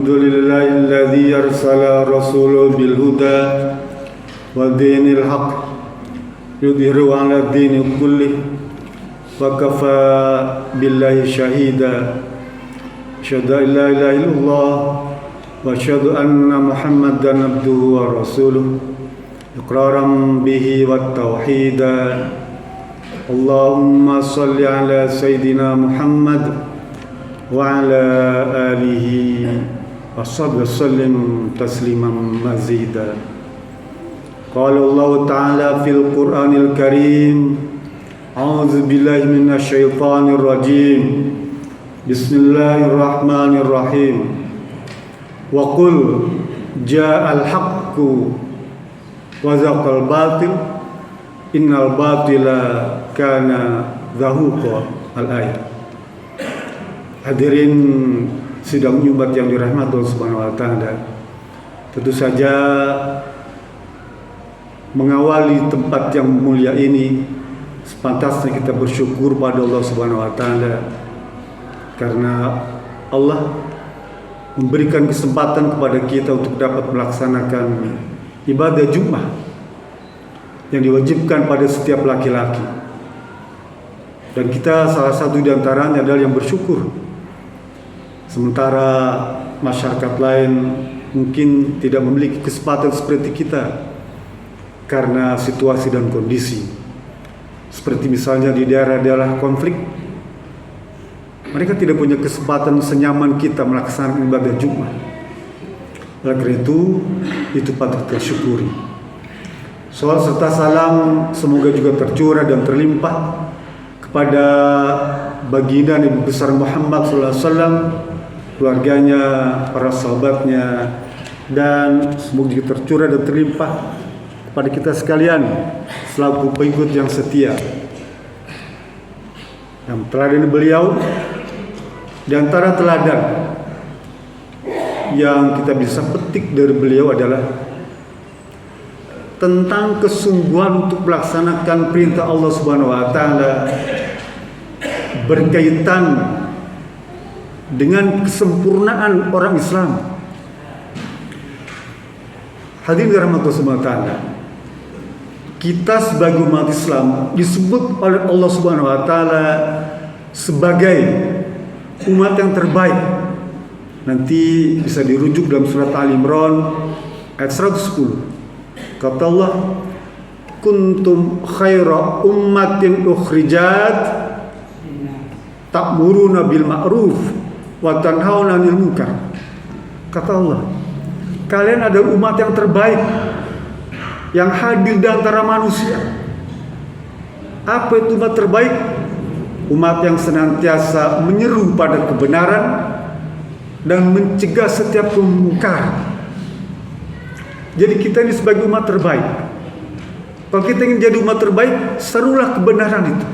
Alhamdulillahilladzi arsala rasulahu bil huda wa dinil haq yudhiru 'ala dini kulli wa kafa billahi syahida. Asyhadu an la ilaha illallah wa asyhadu anna Muhammadan abduhu wa rasuluh iqraran bihi wat tauhida. Allahumma shalli ala sayyidina Muhammad wa ala alihi wasallim tasliman mazida. Qala Allah Ta'ala fil Qur'anil Karim, a'udzu billahi minasy syaithanir rajim. Bismillahirrahmanirrahim. Wa qul ja'al haqqu wa zaqal batil innal batila kana zahuqa. Al-ayat. Hadirin sidang Jumat yang dirahmati Allah Subhanahu wa taala. Tentu saja mengawali tempat yang mulia ini sepantasnya kita bersyukur pada Allah Subhanahu wa taala karena Allah memberikan kesempatan kepada kita untuk dapat melaksanakan ibadah Jumat yang diwajibkan pada setiap laki-laki. Dan kita salah satu di antaranya adalah yang bersyukur. Sementara masyarakat lain mungkin tidak memiliki kesempatan seperti kita karena situasi dan kondisi. Seperti misalnya di daerah-daerah konflik, mereka tidak punya kesempatan senyaman kita melaksanakan ibadah Jumat. Oleh karena itu patut kita syukuri. Salawat serta salam semoga juga tercurah dan terlimpah kepada baginda Nabi besar Muhammad SAW, keluarganya, para sahabatnya, dan semoga juga tercurah dan terlimpah kepada kita sekalian selaku pengikut yang setia. Yang teladan beliau, di antara teladan yang kita bisa petik dari beliau adalah tentang kesungguhan untuk melaksanakan perintah Allah Subhanahu wa taala berkaitan dengan kesempurnaan orang Islam. Hadirin dirahmati Allah Subhanahu wa taala, kita sebagai umat Islam disebut oleh Allah Subhanahu wa taala sebagai umat yang terbaik. Nanti bisa dirujuk dalam surat Ali Imran ayat 110. Kata Allah, kuntum khaira ummatin ukhrijat ta'muruna bil ma'ruf wa tanhauna 'anil munkar. Kata Allah, kalian adalah umat yang terbaik yang hadir di antara manusia. Apa itu umat terbaik? Umat yang senantiasa menyeru pada kebenaran dan mencegah setiap kemungkaran. Jadi kita ini sebagai umat terbaik. Kalau kita ingin jadi umat terbaik, serulah kebenaran itu.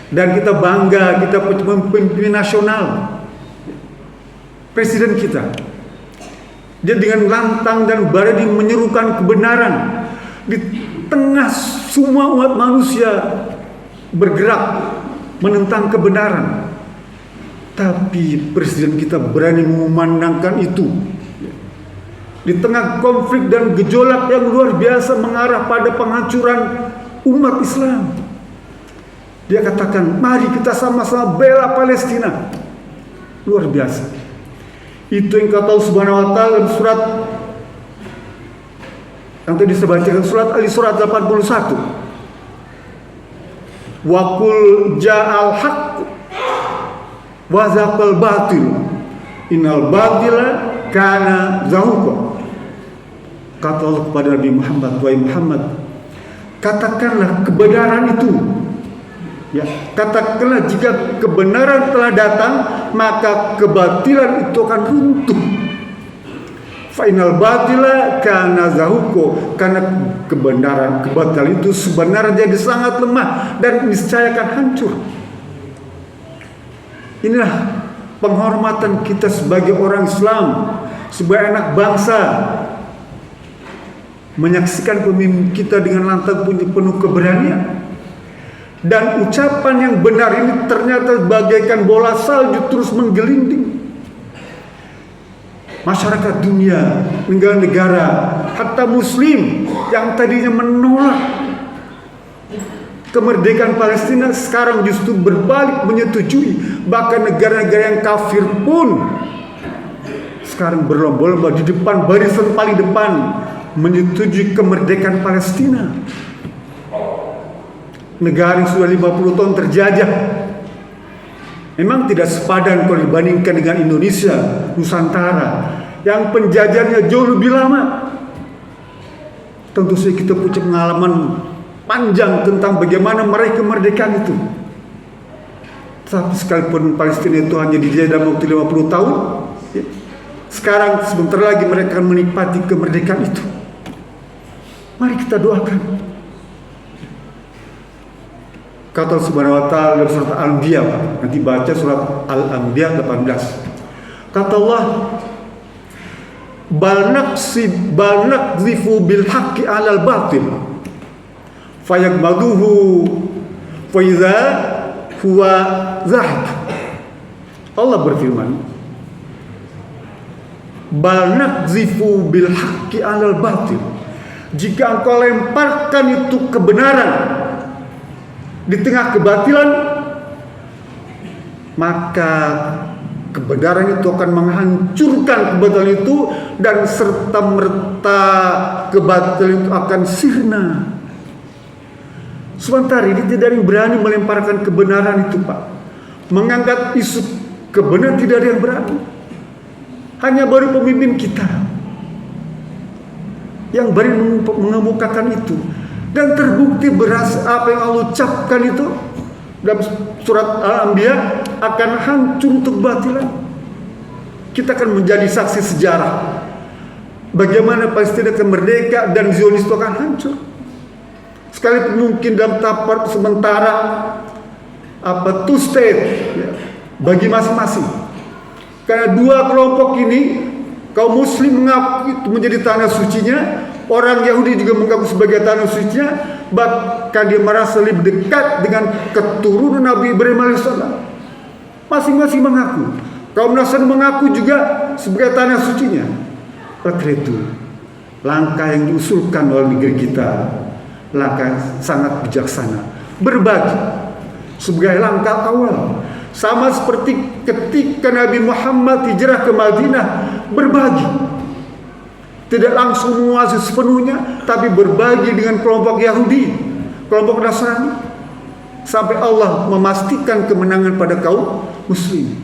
Dan kita bangga, kita punya pemimpin nasional, presiden kita. Dia dengan lantang dan berani menyerukan kebenaran di tengah semua umat manusia bergerak menentang kebenaran. Tapi presiden kita berani memandangkan itu di tengah konflik dan gejolak yang luar biasa mengarah pada penghancuran umat Islam. Dia katakan, mari kita sama-sama bela Palestina. Luar biasa. Itu yang kata Allah Subhanahu wa taala dalam surat yang tadi saya bacakan, surat Ali surat 81. Wa qul ja'al haqq wa zaqal batil innal batila kana zahuqa. Kata Allah kepada Nabi Muhammad, wahai Muhammad, katakanlah kebenaran itu. Ya, katakanlah jika kebenaran telah datang, maka kebatilan itu akan runtuh. Fainal batila kana zahuqa, karena kebenaran, kebatilan itu sebenarnya jadi sangat lemah dan niscaya akan hancur. Inilah penghormatan kita sebagai orang Islam, sebagai anak bangsa, menyaksikan pemimpin kita dengan lantang penuh keberanian. Dan ucapan yang benar ini ternyata bagaikan bola salju terus menggelinding. masyarakat dunia, negara-negara, hatta muslim yang tadinya menolak kemerdekaan Palestina sekarang justru berbalik menyetujui. Bahkan negara-negara yang kafir pun sekarang berlomba-lomba di depan, barisan paling depan, menyetujui kemerdekaan Palestina. Negara yang sudah 50 tahun terjajah memang tidak sepadan kalau dibandingkan dengan Indonesia, Nusantara yang penjajahannya jauh lebih lama. Tentu saja kita punya pengalaman panjang tentang bagaimana meraih kemerdekaan itu. Tapi sekalipun Palestina itu hanya dijajah dalam waktu 50 tahun, ya, sekarang sebentar lagi mereka akan menikmati kemerdekaan itu. Mari kita doakan. Kata Allah Subhanahu wa taala dalam surat Al-Anbiya, nanti baca surat Al-Anbiya 18. Kata Allah, bal naqzifu bil haqqi 'alal batil fayaqbaduhu fa idza huwa zahab. Allah berfirman, bal naqzifu bil haqqi 'alal batil. Jika engkau lemparkan itu kebenaran di tengah kebatilan, maka kebenaran itu akan menghancurkan kebatilan itu, dan serta merta kebatilan itu akan sirna. Sementara ini tidak ada yang berani melemparkan kebenaran itu, Pak. Mengangkat isu kebenaran tidak ada yang berani. Hanya baru pemimpin kita yang berani mengemukakan itu. Dan terbukti berhasil apa yang Allah ucapkan itu dalam surat Al-Anbiya akan hancur untuk batilan. Kita akan menjadi saksi sejarah bagaimana Palestina akan merdeka dan Zionis itu akan hancur. Sekalipun mungkin dalam tahap sementara two state ya, bagi masing-masing. Karena dua kelompok ini, kaum muslim mengaku itu menjadi tanah sucinya, orang Yahudi juga mengaku sebagai tanah sucinya, bahkan dia merasa lebih dekat dengan keturunan Nabi Ibrahim alaihissalam. Masing-masing mengaku. Kaum Nasrani mengaku juga sebagai tanah sucinya. Oleh itu, langkah yang diusulkan oleh negeri kita, langkah sangat bijaksana. Berbagi sebagai langkah awal. Sama seperti ketika Nabi Muhammad hijrah ke Madinah, berbagi. Tidak langsung menguasai sepenuhnya, tapi berbagi dengan kelompok Yahudi, kelompok Nasrani, sampai Allah memastikan kemenangan pada kaum muslim.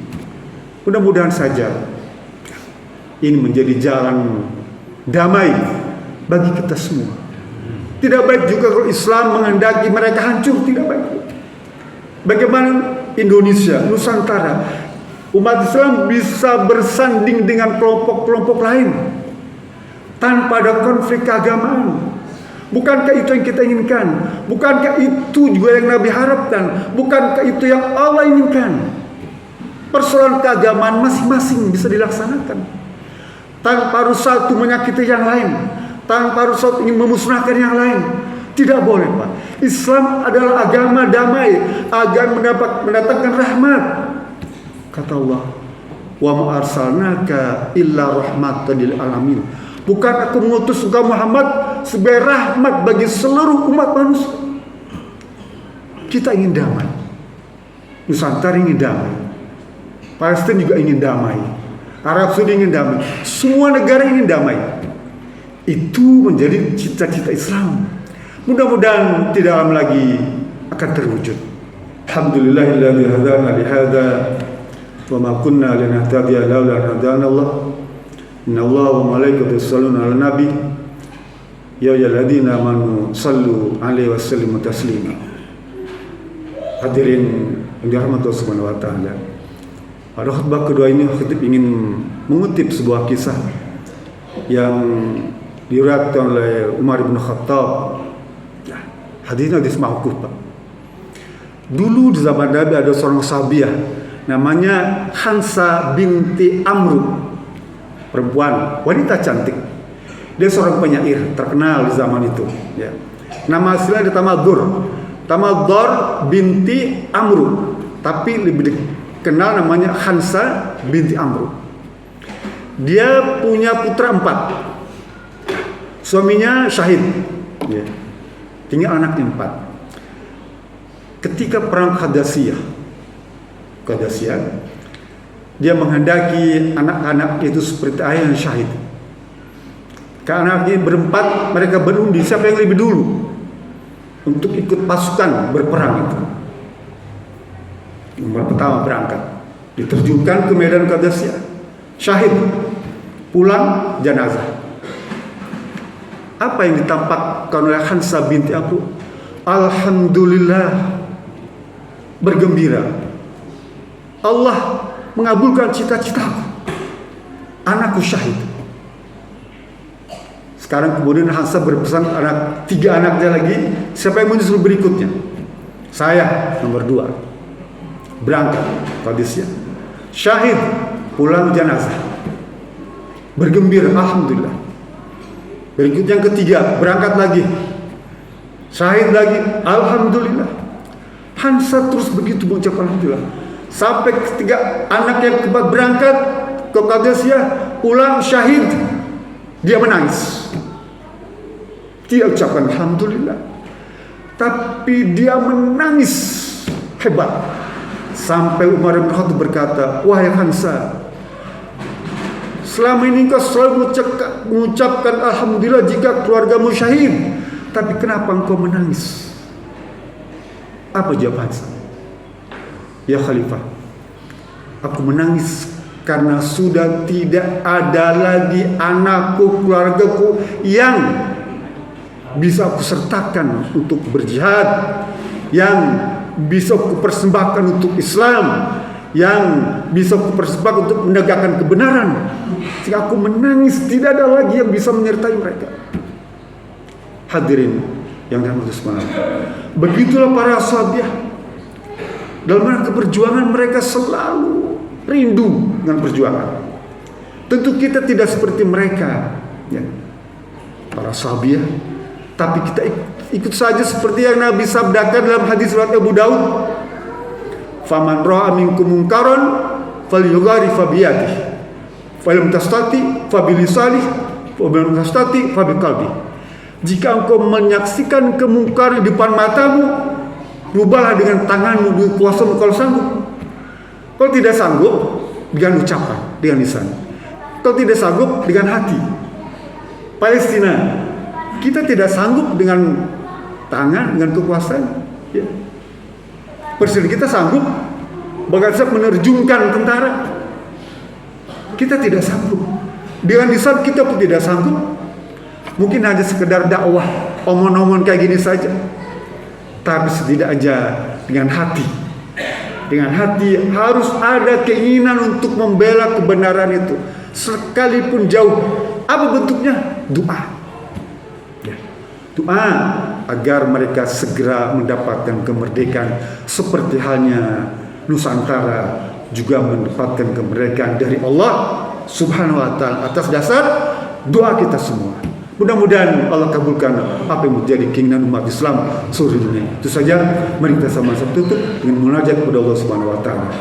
Mudah-mudahan saja ini menjadi jalan damai bagi kita semua. Tidak baik juga kalau Islam menghendaki mereka hancur, tidak baik. Bagaimana Indonesia, Nusantara, umat Islam bisa bersanding dengan kelompok-kelompok lain tanpa ada konflik keagamaan? Bukankah itu yang kita inginkan? Bukankah itu juga yang Nabi harapkan? Bukankah itu yang Allah inginkan? Persoalan keagamaan masing-masing bisa dilaksanakan tanpa harus satu menyakiti yang lain, tanpa harus satu ingin memusnahkan yang lain. Tidak boleh, Pak. Islam adalah agama damai, agama mendatangkan rahmat. Kata Allah, wa ma arsalnaka illa rahmatan lil alamin. Bukan aku mengutus engkau Muhammad sebagai rahmat bagi seluruh umat manusia. Kita ingin damai. Nusantara ingin damai. Palestina juga ingin damai. Arab Saudi ingin damai. Semua negara ingin damai. Itu menjadi cita-cita Islam. Mudah-mudahan tidak lama lagi akan terwujud. Alhamdulillahilladzi hadana li hadza wa ma kunna linahtadiya laula an hadana Allah. Innallaha wa malaikatahu yusholluna 'alan nabi. Ya ayyuhalladzina amanu shallu 'alaihi wa sallimu taslima. Hadirin yang dirahmati Allah Subhanahu wa taala. Pada khutbah kedua ini khatib ingin mengutip sebuah kisah yang diriwayatkan oleh Umar bin Khattab. Hadisnya hadis mauquf, Pak. Dulu di zaman Nabi ada seorang sahabiah namanya Hansa binti Amru, perempuan, wanita cantik. Dia seorang penyair terkenal di zaman itu, ya. Nama aslinya ada Tamaddur binti Amru, tapi lebih dikenal namanya Hansa binti Amru. Dia punya putra 4. Suaminya syahid, ya. Tinggal anaknya 4. Ketika perang Qadasiyah, dia menghendaki anak-anak itu seperti ayah yang syahid. Karena anaknya berempat, mereka berundi siapa yang lebih dulu untuk ikut pasukan berperang itu. Nomor pertama berangkat, diterjunkan ke medan Qadasiyah, syahid, pulang jenazah. Apa yang ditampakkan oleh Hansa binti Abu? Alhamdulillah, bergembira. Allah mengabulkan cita-citaku. Anakku syahid. Sekarang kemudian Hansa berpesan 3 anaknya lagi, siapa yang menyusul berikutnya? Saya nomor 2. Berangkat Qadisiyah, syahid, pulang jenazah, bergembira, alhamdulillah. Berikut yang ketiga, berangkat lagi, syahid lagi, alhamdulillah. Hansa terus begitu mengucap alhamdulillah sampai ketiga anak yang keempat berangkat ke Qadisiyah, pulang syahid, dia menangis. Dia ucapkan alhamdulillah, tapi dia menangis hebat. Sampai Umar bin Khattab berkata, wahai Hansa, selama ini engkau selalu mengucapkan alhamdulillah jika keluargamu syahid, tapi kenapa engkau menangis? Apa jawab Hansa? Ya Khalifah, aku menangis karena sudah tidak ada lagi anakku, keluargaku yang bisa aku sertakan untuk berjihad, yang bisa aku persembahkan untuk Islam, yang bisa aku persembahkan untuk menegakkan kebenaran. Jika aku menangis, tidak ada lagi yang bisa menyertai mereka. Hadirin yang dirahmati Allah, begitulah para sahabat. Dalam rangka perjuangan mereka selalu rindu dengan perjuangan. Tentu kita tidak seperti mereka, ya, para sahabat, tapi kita ikut saja seperti yang Nabi sabdakan dalam hadis riwayat Abu Daud, faman ra'a minkum munkaran falyughayyir fa biyadihi fa lam tastati fa bilisanihi fa lam tastati fa biqalbi. Jika engkau menyaksikan kemungkaran di depan matamu, rubahlah dengan tanganmu, dengan kuasamu kalau sanggup. Kalau tidak sanggup, dengan ucapan, dengan lisan. Kalau tidak sanggup, dengan hati. Palestina, kita tidak sanggup dengan tangan, dengan kekuasaan, ya. Presiden kita sanggup bagaimana menerjunkan tentara, kita tidak sanggup. Dengan lisan kita pun tidak sanggup. Mungkin hanya sekedar dakwah, omong-omong kayak gini saja. Tapi setidaknya dengan hati, harus ada keinginan untuk membela kebenaran itu, sekalipun jauh. Apa bentuknya? Doa. Ya. Doa agar mereka segera mendapatkan kemerdekaan, seperti halnya Nusantara juga mendapatkan kemerdekaan dari Allah Subhanahu wa Ta'ala atas dasar doa kita semua. Mudah-mudahan Allah kabulkan apa yang menjadi keinginan umat Islam seluruh dunia. Itu saja, mari kita sama-sama tutup dengan munajat kepada Allah Subhanahu wa Ta'ala.